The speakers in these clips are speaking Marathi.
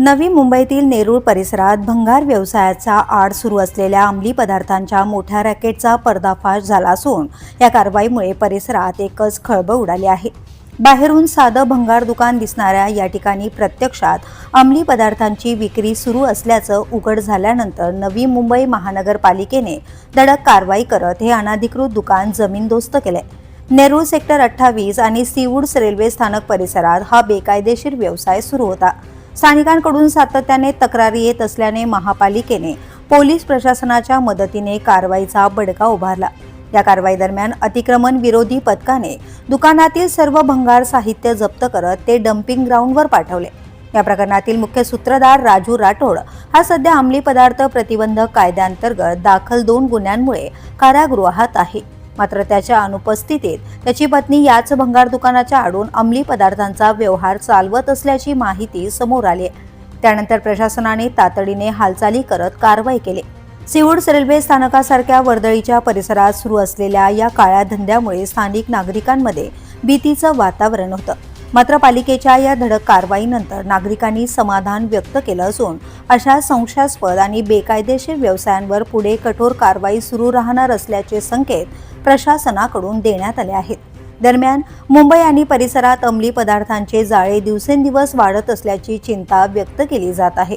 नवी मुंबईतील नेरूळ परिसरात भंगार व्यवसायाचा आड सुरू असलेल्या अंमली पदार्थांच्या मोठ्या रॅकेटचा पर्दाफाश झाला असून या कारवाईमुळे परिसरात एकच खळबळ उडाली आहे। बाहेरून साधं भंगार दुकान दिसणाऱ्या या ठिकाणी प्रत्यक्षात अंमली पदार्थांची विक्री सुरू असल्याचं उघड झाल्यानंतर नवी मुंबई महानगरपालिकेने धडक कारवाई करत हे अनधिकृत दुकान जमीनदोस्त केले। नेरूळ सेक्टर 28 आणि सीवूड्स रेल्वे स्थानक परिसरात हा बेकायदेशीर व्यवसाय सुरू होता। स्थानिकांकडून सातत्याने तक्रारी येत असल्याने महापालिकेने पोलीस प्रशासनाच्या मदतीने कारवाईचा बडगा उभारला। या कारवाई दरम्यान अतिक्रमण विरोधी पथकाने दुकानातील सर्व भंगार साहित्य जप्त करत ते डम्पिंग ग्राउंडवर पाठवले। या प्रकरणातील मुख्य सूत्रधार राजू राठोड हा सध्या अंमली पदार्थ प्रतिबंधक कायद्याअंतर्गत दाखल 2 गुन्ह्यांमुळे कारागृहात आहे। मात्र त्याच्या अनुपस्थितीत त्याची पत्नी याच भंगार दुकानाच्या आडून अंमली पदार्थांचा व्यवहार चालवत असल्याची माहिती समोर आली आहे। त्यानंतर प्रशासनाने तातडीने हालचाली करत कारवाई केली। सीवूड्स रेल्वे स्थानकासारख्या वर्दळीच्या परिसरात सुरू असलेल्या या काळ्या धंद्यामुळे स्थानिक नागरिकांमध्ये भीतीचं वातावरण होतं। मात्र पालिकेच्या या धडक कारवाईनंतर नागरिकांनी समाधान व्यक्त केलं असून अशा संशयास्पद आणि बेकायदेशीर व्यवसायांवर पुढे कठोर कारवाई सुरू राहणार असल्याचे संकेत प्रशासनाकडून देण्यात आले आहेत। दरम्यान मुंबई आणि परिसरात अंमली पदार्थांचे जाळे दिवसेंदिवस वाढत असल्याची चिंता व्यक्त केली जात आहे।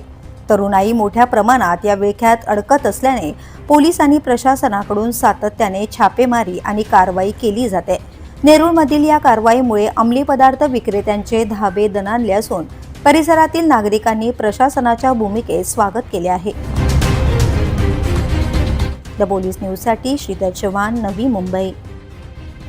तरुणाई मोठ्या प्रमाणात या विळख्यात अडकत असल्याने पोलीस आणि प्रशासनाकडून सातत्याने छापेमारी आणि कारवाई केली जाते। नेरूळमधील या कारवाईमुळे अंमली पदार्थ विक्रेत्यांचे धाबे दणाणले असून परिसरातील नागरिकांनी प्रशासनाच्या भूमिकेत स्वागत केले आहे। द पोलीस न्यूजसाठी श्रीधर चव्हाण, नवी मुंबई।